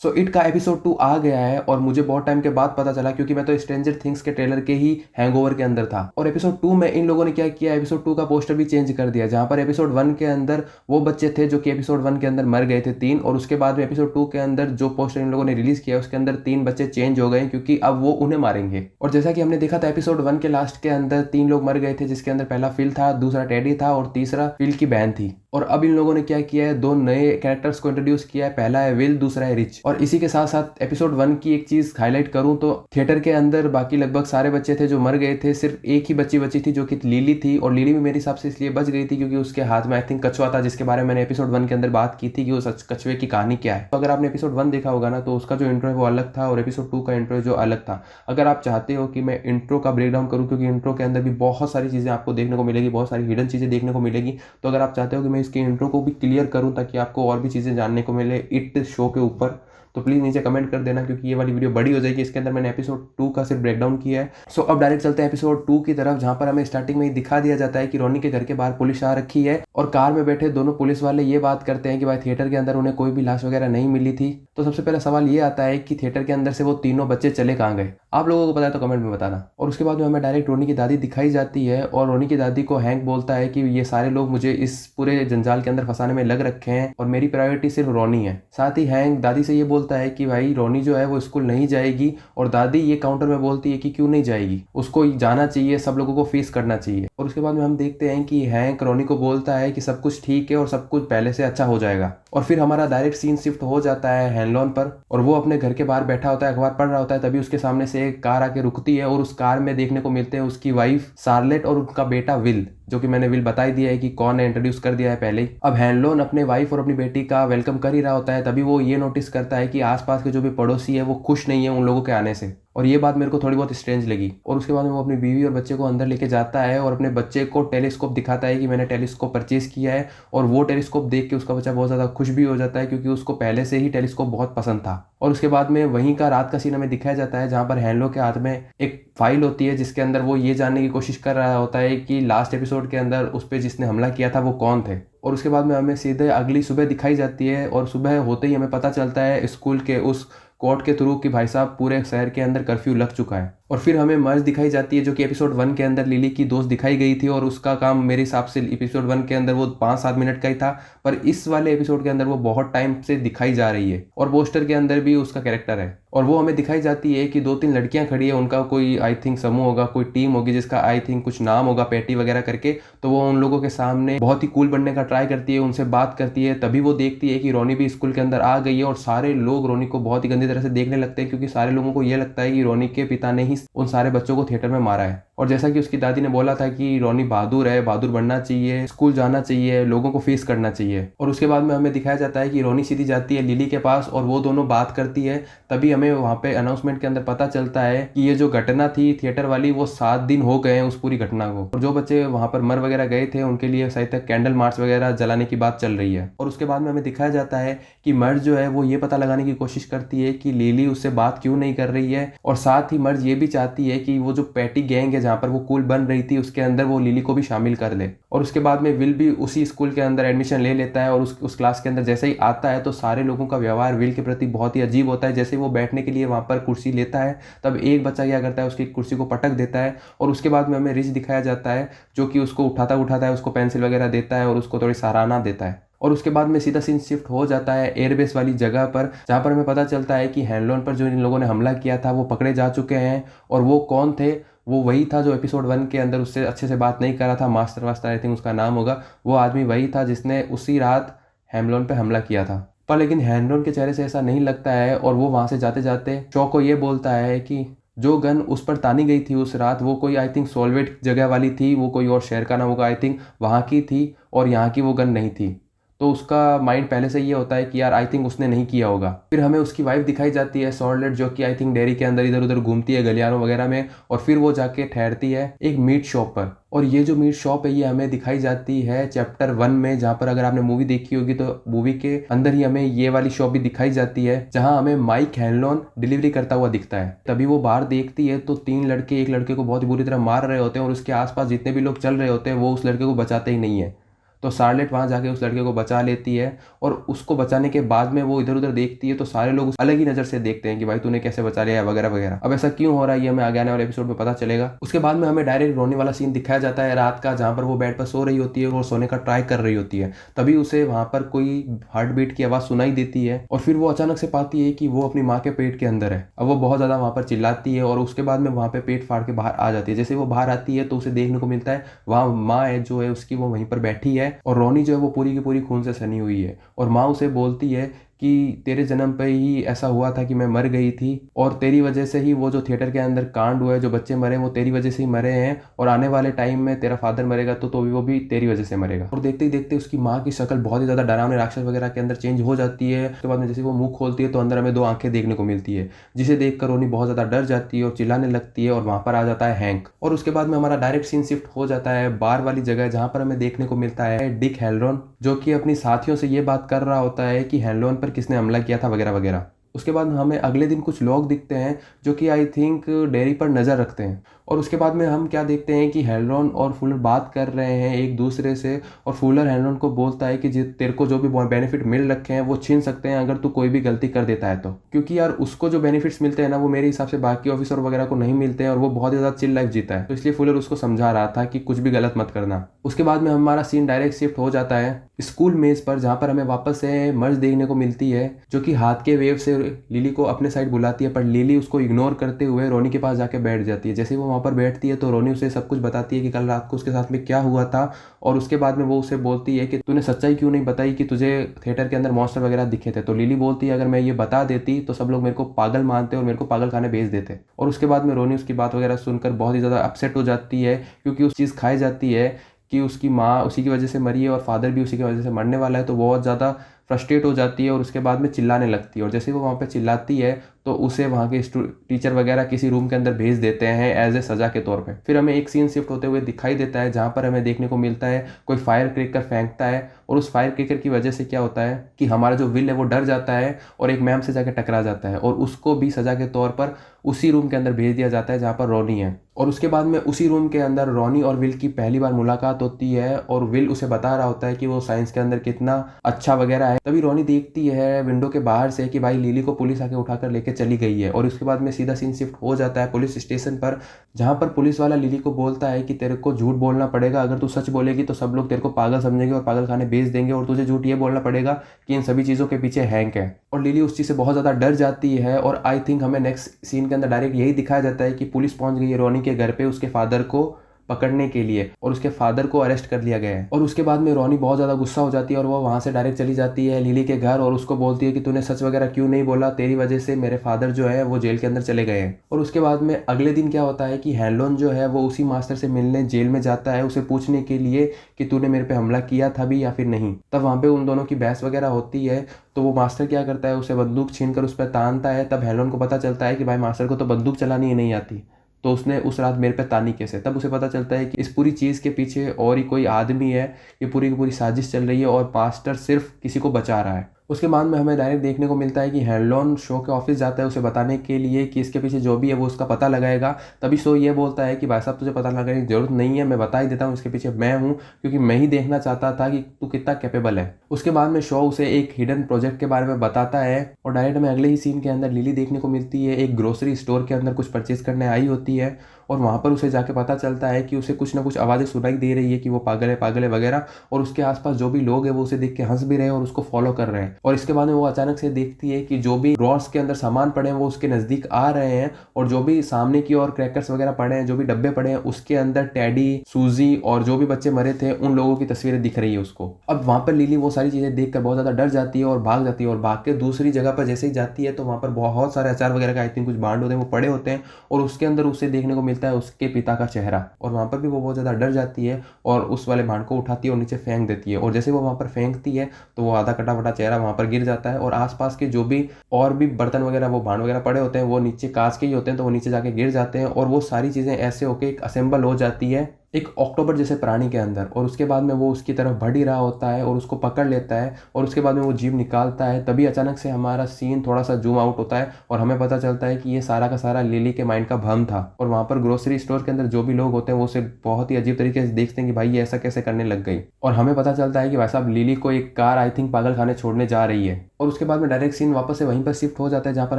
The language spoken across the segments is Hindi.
सो इट का एपिसोड 2 आ गया है और मुझे बहुत टाइम के बाद पता चला, क्योंकि मैं तो स्ट्रेंजर थिंग्स के ट्रेलर के ही हैंगओवर के अंदर था। और एपिसोड 2 में इन लोगों ने क्या किया, एपिसोड 2 का पोस्टर भी चेंज कर दिया। जहां पर एपिसोड 1 के अंदर वो बच्चे थे जो कि एपिसोड 1 के अंदर मर गए थे 3, और उसके बाद में एपिसोड 2 के अंदर जो पोस्टर इन लोगों ने रिलीज किया उसके अंदर 3 बच्चे चेंज हो गए, क्योंकि अब वो उन्हें मारेंगे। और जैसा कि हमने देखा था एपिसोड 1 के लास्ट के अंदर 3 लोग मर गए थे, जिसके अंदर पहला फिल था, दूसरा टेडी था और तीसरा फिल की बहन थी। और अब इन लोगों ने क्या किया है, 2 नए कैरेक्टर्स को इंट्रोड्यूस किया है। पहला है विल, दूसरा है रिच। और इसी के साथ साथ एपिसोड 1 की एक चीज हाईलाइट करूं तो थिएटर के अंदर बाकी लगभग सारे बच्चे थे जो मर गए थे, सिर्फ एक ही बच्ची बची थी जो कि लिली थी। और लिली भी मेरे हिसाब से इसलिए बच गई थी क्योंकि उसके हाथ में आई थिंक कछुआ था, जिसके बारे में मैंने एपिसोड 1 के अंदर बात की थी कि उस कछुए की कहानी क्या है। तो अगर आपने एपिसोड 1 देखा होगा ना, तो उसका जो इंट्रो है वो अलग था और एपिसोड 2 का इंट्रो जो अलग था। अगर आप चाहते हो कि मैं इंट्रो का ब्रेकडाउन करूं, क्योंकि इंट्रो के अंदर भी बहुत सारी चीजें आपको देखने को मिलेगी, बहुत सारी हिडन चीजें देखने को मिलेगी, तो अगर आप चाहते हो कि मैं इसके इंट्रो को भी क्लियर करूं ताकि आपको और भी चीजें जानने को मिले इट शो के ऊपर, तो प्लीज नीचे कमेंट कर देना, क्योंकि ये वाली वीडियो बड़ी हो जाएगी। इसके अंदर मैंने एपिसोड 2 का सिर्फ ब्रेकडाउन किया है। सो अब डायरेक्ट चलते हैं एपिसोड 2 की तरफ, जहां पर हमें स्टार्टिंग में ही दिखा दिया जाता है कि रोनी के घर के बाहर पुलिस आ रखी है और कार में बैठे दोनों पुलिस वाले ये बात करते हैं कि भाई थिएटर के अंदर उन्हें कोई भी लाश वगैरह नहीं मिली थी। तो सबसे पहला सवाल ये आता है कि थिएटर के अंदर से वो तीनों बच्चे चले कहाँ गए। आप लोगों को पता है तो कमेंट में बताना। और उसके बाद में हमें डायरेक्ट रोनी की दादी दिखाई जाती है और रोनी की दादी को हैंक बोलता है कि ये सारे लोग मुझे इस पूरे जंजाल के अंदर फंसाने में लग रखे हैं और मेरी प्रायोरिटी सिर्फ रोनी है। साथ ही हैंक दादी से ये बोलता है कि भाई रोनी जो है वो स्कूल नहीं जाएगी, और दादी ये काउंटर में बोलती है कि क्यों नहीं जाएगी, उसको जाना चाहिए, सब लोगों को फेस करना चाहिए। और उसके बाद में हम देखते हैं कि हैंक रोनी को बोलता है कि सब कुछ ठीक है और सब कुछ पहले से अच्छा हो जाएगा। और फिर हमारा डायरेक्ट सीन शिफ्ट हो जाता है हैनलॉन पर, और वो अपने घर के बाहर बैठा होता है, अखबार पढ़ रहा होता है। तभी उसके सामने से एक कार आके रुकती है और उस कार में देखने को मिलते हैं उसकी वाइफ शार्लेट और उनका बेटा विल, जो कि मैंने विल बता ही दिया है कि कौन है, इंट्रोड्यूस कर दिया है पहले ही। अब हैनलॉन अपने वाइफ और अपनी बेटी का वेलकम कर ही रहा होता है, तभी वो ये नोटिस करता है कि आसपास के जो भी पड़ोसी है वो खुश नहीं है उन लोगों के आने से, और ये बात मेरे को थोड़ी बहुत स्ट्रेंज लगी। और उसके बाद में वो अपनी बीवी और बच्चे को अंदर लेके जाता है और अपने बच्चे को टेलीस्कोप दिखाता है कि मैंने टेलीस्कोप परचेज किया है। और वो टेलीस्कोप देख के उसका बच्चा बहुत ज़्यादा खुश भी हो जाता है, क्योंकि उसको पहले से ही टेलीस्कोप बहुत पसंद था। और उसके बाद में वहीं का रात का सीन हमें दिखाया जाता है, जहाँ पर हैनलो के हाथ में एक फाइल होती है, जिसके अंदर वो ये जानने की कोशिश कर रहा होता है कि लास्ट एपिसोड के अंदर उस पर जिसने हमला किया था वो कौन थे। और उसके बाद में हमें सीधे अगली सुबह दिखाई जाती है, और सुबह होते ही हमें पता चलता है स्कूल के उस कोर्ट के थ्रू कि भाई साहब पूरे शहर के अंदर कर्फ्यू लग चुका है। और फिर हमें मर्ज दिखाई जाती है, जो कि एपिसोड 1 के अंदर लिली की दोस्त दिखाई गई थी, और उसका काम मेरे हिसाब से एपिसोड 1 के अंदर वो 5-7 मिनट का ही था, पर इस वाले एपिसोड के अंदर वो बहुत टाइम से दिखाई जा रही है, और पोस्टर के अंदर भी उसका कैरेक्टर है। और वो हमें दिखाई जाती है कि 2-3 लड़कियां खड़ी है, उनका कोई आई थिंक समूह होगा, कोई टीम होगी जिसका आई थिंक कुछ नाम होगा पैटी वगैरह करके। तो वो उन लोगों के सामने बहुत ही कूल बनने का ट्राई करती है, उनसे बात करती है। तभी वो देखती है कि रोनी भी स्कूल के अंदर आ गई है, और सारे लोग रोनी को बहुत ही गंदी तरह से देखने लगते हैं, क्योंकि सारे लोगों को ये लगता है कि रोनी के पिता ने ही उन सारे बच्चों को थिएटर में मारा है। और जैसा कि उसकी दादी ने बोला था कि रोनी बहादुर है, बहादुर बनना चाहिए, स्कूल जाना चाहिए, लोगों को फेस करना चाहिए। और उसके बाद में हमें दिखाया जाता है कि रोनी सीधी जाती है लिली के पास और वो दोनों बात करती है। तभी हमें वहाँ पे अनाउंसमेंट के अंदर पता चलता है कि ये जो घटना थी थिएटर वाली, वो 7 दिन हो गए हैं उस पूरी घटना को, और जो बच्चे वहाँ पर मर वगैरह गए थे उनके लिए शायद तक कैंडल मार्च वगैरह जलाने की बात चल रही है। और उसके बाद में हमें दिखाया जाता है कि मर्ज जो है वो ये पता लगाने की कोशिश करती है कि लिली उससे बात क्यों नहीं कर रही है, और साथ ही मर्ज ये भी चाहती है कि वो जो पैटी गैंग है जहाँ पर वो कूल बन रही थी उसके अंदर वो लिली को भी शामिल कर ले। और उसके बाद में विल भी उसी स्कूल के अंदर एडमिशन ले लेता है, और उस क्लास के अंदर जैसे ही आता है तो सारे लोगों का व्यवहार विल के प्रति बहुत ही अजीब होता है। जैसे वो बैठने के लिए वहाँ पर कुर्सी लेता है, तब एक बच्चा क्या करता है, उसकी कुर्सी को पटक देता है। और उसके बाद में हमें रिच दिखाया जाता है, जो कि उसको उठाता उठाता है, उसको पेंसिल वगैरह देता है और उसको थोड़ी सराहना देता है। और उसके बाद में सीधा सीन शिफ्ट हो जाता है एयरबेस वाली जगह पर, जहाँ पर हमें पता चलता है कि हैनलॉन पर जो इन लोगों ने हमला किया था वो पकड़े जा चुके हैं। और वो कौन थे, वो वही था जो एपिसोड 1 के अंदर उससे अच्छे से बात नहीं करा था, मास्टर वास्टर आई थिंक उसका नाम होगा। वो आदमी वही था जिसने उसी रात हैमलॉन पे हमला किया था। पर लेकिन हैमलॉन के चेहरे से ऐसा नहीं लगता है, और वो वहाँ से जाते जाते शॉ को ये बोलता है कि जो गन उस पर तानी गई थी उस रात, वो कोई आई थिंक सोलवेट जगह वाली थी, वो कोई और शहर का ना होगा आई थिंक, वहाँ की थी, और यहाँ की वो गन नहीं थी। तो उसका माइंड पहले से ये होता है कि यार आई थिंक उसने नहीं किया होगा। फिर हमें उसकी वाइफ दिखाई जाती है शॉर्लेट, जो कि आई थिंक डेयरी के अंदर इधर उधर घूमती है गलियारों वगैरह में, और फिर वो जाके ठहरती है एक मीट शॉप पर। और ये जो मीट शॉप है ये हमें दिखाई जाती है चैप्टर 1 में, जहाँ पर अगर आपने मूवी देखी होगी तो मूवी के अंदर ही हमें ये वाली शॉप भी दिखाई जाती है, जहाँ हमें माइक हैनलॉन डिलीवरी करता हुआ दिखता है। तभी वो बाहर देखती है तो 3 लड़के एक लड़के को बहुत ही बुरी तरह मार रहे होते हैं, और उसके आसपास जितने भी लोग चल रहे होते हैं वो उस लड़के को बचाते ही नहीं है। तो शार्लेट वहाँ जाके उस लड़के को बचा लेती है और उसको बचाने के बाद में वो इधर उधर देखती है तो सारे लोग अलग ही नज़र से देखते हैं कि भाई तूने कैसे बचा लिया वगैरह वगैरह। अब ऐसा क्यों हो रहा है ये हमें आगे आने वाले एपिसोड में पता चलेगा। उसके बाद में हमें डायरेक्ट रोने वाला सीन दिखाया जाता है रात का, जहाँ पर वो बेड पर सो रही होती है और सोने का ट्राई कर रही होती है। तभी उसे वहाँ पर कोई हार्ट बीट की आवाज़ सुनाई देती है और फिर वो अचानक से पाती है कि वो अपनी माँ के पेट के अंदर है। अब वो बहुत ज़्यादा वहाँ पर चिल्लाती है और उसके बाद में वहाँ पे पेट फाड़ के बाहर आ जाती है। जैसे वो बाहर आती है तो उसे देखने को मिलता है वहाँ माँ है जो है उसकी, वो वहीं पर बैठी है और रोनी जो है वो पूरी की पूरी खून से सनी हुई है। और माँ उसे बोलती है कि तेरे जन्म पे ही ऐसा हुआ था कि मैं मर गई थी और तेरी वजह से ही वो जो थिएटर के अंदर कांड हुआ है, जो बच्चे मरे वो तेरी वजह से ही मरे हैं और आने वाले टाइम में तेरा फादर मरेगा तो वो भी तेरी वजह से मरेगा। और देखते ही देखते उसकी माँ की शक्ल बहुत ही ज़्यादा डरावने राक्षस वगैरह के अंदर चेंज हो जाती है। उसके बाद में जैसे वो मुंह खोलती है तो अंदर हमें 2 आंखें देखने को मिलती है, जिसे देखकर रोनी बहुत ज़्यादा डर जाती है और चिल्लाने लगती है और वहाँ पर आ जाता है हैंक। और उसके बाद में हमारा डायरेक्ट सीन शिफ्ट हो जाता है बार वाली जगह, जहाँ पर हमें देखने को मिलता है डिक हेलरॉन, जो कि अपनी साथियों से ये बात कर रहा होता है कि हेलरॉन पर किसने हमला किया था वगैरह वगैरह। उसके बाद हमें अगले दिन कुछ लोग दिखते हैं जो कि आई थिंक डेयरी पर नज़र रखते हैं। और उसके बाद में हम क्या देखते हैं कि हेलरॉन और फुलर बात कर रहे हैं एक दूसरे से और फुलर हेलरॉन को बोलता है कि तेरे को जो भी बेनिफिट मिल रखे हैं वो छीन सकते हैं अगर तू कोई भी गलती कर देता है तो, क्योंकि यार उसको जो बेनिफिट्स मिलते हैं ना वो मेरे हिसाब से बाकी ऑफिसर वगैरह को नहीं मिलते हैं और वो बहुत ज़्यादा चिल लाइफ जीता है। तो इसलिए फुलर उसको समझा रहा था कि कुछ भी गलत मत करना। उसके बाद में हमारा सीन डायरेक्ट शिफ्ट हो जाता है स्कूल मेज पर, जहाँ पर हमें वापस से मर्ज देखने को मिलती है जो कि हाथ के वेव से लिली को अपने साइड बुलाती है, पर लिली उसको इग्नोर करते हुए रोनी के पास जाके बैठ जाती है। जैसे वो वहाँ पर बैठती है तो रोनी उसे सब कुछ बताती है कि कल रात को उसके साथ में क्या हुआ था। और उसके बाद में वो उसे बोलती है कि तूने सच्चाई क्यों नहीं बताई कि तुझे थिएटर के अंदर मॉन्स्टर वगैरह दिखे थे। तो लिली बोलती है अगर मैं ये बता देती तो सब लोग मेरे को पागल मानते और मेरे को पागल खाने भेज देते। और उसके बाद में रोनी उसकी बात वगैरह सुनकर बहुत ही ज़्यादा अपसेट हो जाती है, क्योंकि उस चीज़ खाई जाती है कि उसकी माँ उसी की वजह से मरी है और फादर भी उसी की वजह से मरने वाला है। तो बहुत ज़्यादा फ्रस्ट्रेट हो जाती है और उसके बाद में चिल्लाने लगती है। और जैसे वो वहाँ पे चिल्लाती है तो उसे वहाँ के टीचर वगैरह किसी रूम के अंदर भेज देते हैं एज ए सज़ा के तौर पे। फिर हमें एक सीन शिफ्ट होते हुए दिखाई देता है जहाँ पर हमें देखने को मिलता है कोई फायर क्रेकर फेंकता है और उस फायर क्रेकर की वजह से क्या होता है कि हमारा जो विल है वो डर जाता है और एक मैम से जाकर टकरा जाता है और उसको भी सज़ा के तौर पर उसी रूम के अंदर भेज दिया जाता है जहाँ पर रोनी है। और उसके बाद में उसी रूम के अंदर रोनी और विल की पहली बार मुलाकात होती है और विल उसे बता रहा होता है कि वो साइंस के अंदर कितना अच्छा वगैरह है। तभी रोनी देखती है विंडो के बाहर से कि भाई लिली को पुलिस आके उठाकर लेके चली गई है। और उसके बाद में सीधा सीन शिफ्ट हो जाता है पुलिस स्टेशन पर, जहाँ पर पुलिस वाला लिली को बोलता है कि तेरे को झूठ बोलना पड़ेगा, अगर तू सच बोलेगी तो सब लोग तेरे को पागल समझेंगे और पागल खाने भेज देंगे और तुझे झूठ ये बोलना पड़ेगा कि इन सभी चीज़ों के पीछे हैंक है। और लिली उस चीज़ से बहुत ज़्यादा डर जाती है और आई थिंक हमें नेक्स्ट सीन के अंदर डायरेक्ट यही दिखाया जाता है कि पुलिस पहुंच गई है रोनी के घर पे उसके फादर को पकड़ने के लिए और उसके फादर को अरेस्ट कर लिया गया है। और उसके बाद में रोनी बहुत ज़्यादा गुस्सा हो जाती है और वो वहाँ से डायरेक्ट चली जाती है लिली के घर और उसको बोलती है कि तूने सच वगैरह क्यों नहीं बोला, तेरी वजह से मेरे फादर जो है वो जेल के अंदर चले गए हैं। और उसके बाद में अगले दिन क्या होता है कि हेलरॉन जो है वो उसी मास्टर से मिलने जेल में जाता है उसे पूछने के लिए कि तूने मेरे पे हमला किया था भी या फिर नहीं। तब वहाँ पे उन दोनों की बहस वगैरह होती है तो वो मास्टर क्या करता है उसे बंदूक छीनकर उस पर तानता है। तब हेलरॉन को पता चलता है कि भाई मास्टर को तो बंदूक चलानी ही नहीं आती, तो उसने उस रात मेरे पे तानी कैसे। तब उसे पता चलता है कि इस पूरी चीज़ के पीछे और ही कोई आदमी है, ये पूरी की पूरी साजिश चल रही है और मास्टर सिर्फ किसी को बचा रहा है। उसके बाद में हमें डायरेक्ट देखने को मिलता है कि हेलरॉन शो के ऑफिस जाता है उसे बताने के लिए कि इसके पीछे जो भी है वो उसका पता लगाएगा। तभी शो ये बोलता है कि भाई साहब तुझे पता लगाने की जरूरत नहीं है, मैं बता ही देता हूँ इसके पीछे मैं हूँ, क्योंकि मैं ही देखना चाहता था कि तू कितना कैपेबल है। उसके बाद में शो उसे एक हिडन प्रोजेक्ट के बारे में बताता है और डायरेक्ट में अगले ही सीन के अंदर लिली देखने को मिलती है एक ग्रोसरी स्टोर के अंदर कुछ परचेज करने आई होती है और वहाँ पर उसे जाके पता चलता है कि उसे कुछ ना कुछ आवाज़ें सुनाई दे रही है कि वो पागल है वगैरह। और उसके आसपास जो भी लोग हैं वो उसे देख के हंस भी रहे हैं और उसको फॉलो कर रहे हैं। और इसके बाद में वो अचानक से देखती है कि जो भी ड्रॉर्स के अंदर सामान पड़े हैं वो उसके नज़दीक आ रहे हैं और जो भी सामने की ओर क्रैकर्स वगैरह पड़े हैं, जो भी डब्बे पड़े हैं उसके अंदर टेडी, सूजी और जो भी बच्चे मरे थे उन लोगों की तस्वीरें दिख रही है उसको। अब वहाँ पर लिली वो सारी चीज़ें देखकर बहुत ज़्यादा डर जाती है और भाग जाती है और भाग के दूसरी जगह पर जैसे ही जाती है तो वहाँ पर बहुत सारे अचार वगैरह का आई थिंक कुछ भांड होते हैं वो पड़े होते हैं और उसके अंदर उसे देखने को मिलता है उसके पिता का चेहरा। और वहाँ पर भी वो बहुत ज़्यादा डर जाती है और उस वाले भांड को उठाती है और नीचे फेंक देती है। और जैसे वो वहाँ पर फेंकती है तो वो आधा कटा फटा चेहरा वहाँ पर गिर जाता है और आसपास के जो भी और भी बर्तन वगैरह वो भांड वगैरह पड़े होते हैं वो नीचे कांच के ही होते हैं तो वो नीचे जाके गिर जाते हैं और वो सारी चीज़ें ऐसे होके एक असेंबल हो जाती है एक अक्टूबर जैसे प्राणी के अंदर, और उसके बाद में वो उसकी तरफ बढ़ ही रहा होता है और उसको पकड़ लेता है और उसके बाद में वो जीभ निकालता है। तभी अचानक से हमारा सीन थोड़ा सा जूम आउट होता है और हमें पता चलता है कि ये सारा का सारा लिली के माइंड का भ्रम था। और वहाँ पर ग्रोसरी स्टोर के अंदर जो भी लोग होते हैं वो उसे बहुत ही अजीब तरीके से देखते हैं कि भाई ये ऐसा कैसे करने लग गई। और हमें पता चलता है कि भाई साहब लिली को एक कार आई थिंक पागल खाने छोड़ने जा रही है। और उसके बाद में डायरेक्ट सीन वापस से वहीं पर शिफ्ट हो जाता है जहाँ पर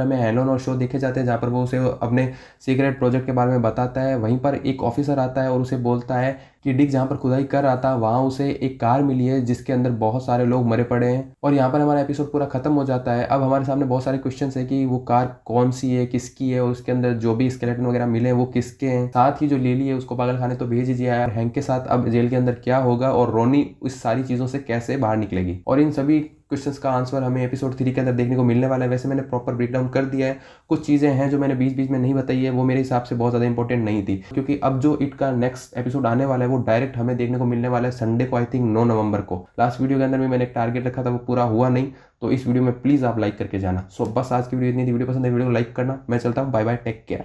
हमें एलन और शो देखे जाते हैं, जहाँ पर वो उसे अपने सीक्रेट प्रोजेक्ट के बारे में बताता है। वहीं पर एक ऑफिसर आता है और उसे बोलता है कि डिक जहाँ पर खुदाई कर रहा था वहाँ उसे एक कार मिली है जिसके अंदर बहुत सारे लोग मरे पड़े हैं। और यहाँ पर हमारा एपिसोड पूरा खत्म हो जाता है। अब हमारे सामने बहुत सारे क्वेश्चंस है कि वो कार कौन सी है, किसकी है, और उसके अंदर जो भी स्केलेटन वगैरह मिले हैं वो किसके हैं। साथ ही जो लिली है उसको पागल खाने तो भेज ही दिया है, और हैंक के साथ अब जेल के अंदर क्या होगा और रोनी इस सारी चीज़ों से कैसे बाहर निकलेगी। और इन सभी क्वेश्चंस का आंसर हमें एपिसोड 3 के अंदर देखने को मिलने वाला है। वैसे मैंने प्रॉपर ब्रेकडाउन कर दिया है, कुछ चीज़ें हैं जो मैंने बीच बीच में नहीं बताई है, वो मेरे हिसाब से बहुत ज़्यादा इंपॉर्टेंट नहीं थी, क्योंकि अब जो इट का नेक्स्ट एपिसोड आने वाला है वो डायरेक्ट हमें देखने को मिलने वाला है संडे को, आई थिंक 9 नवंबर को। लास्ट वीडियो के अंदर भी मैंने एक टारगेट रखा था, वो पूरा हुआ नहीं, तो इस वीडियो में प्लीज़ आप लाइक करके जाना। सो बस आज की वीडियो इतनी थी। वीडियो पसंद है वीडियो को लाइक करना। मैं चलता हूँ, बाय बाय, टेक केयर।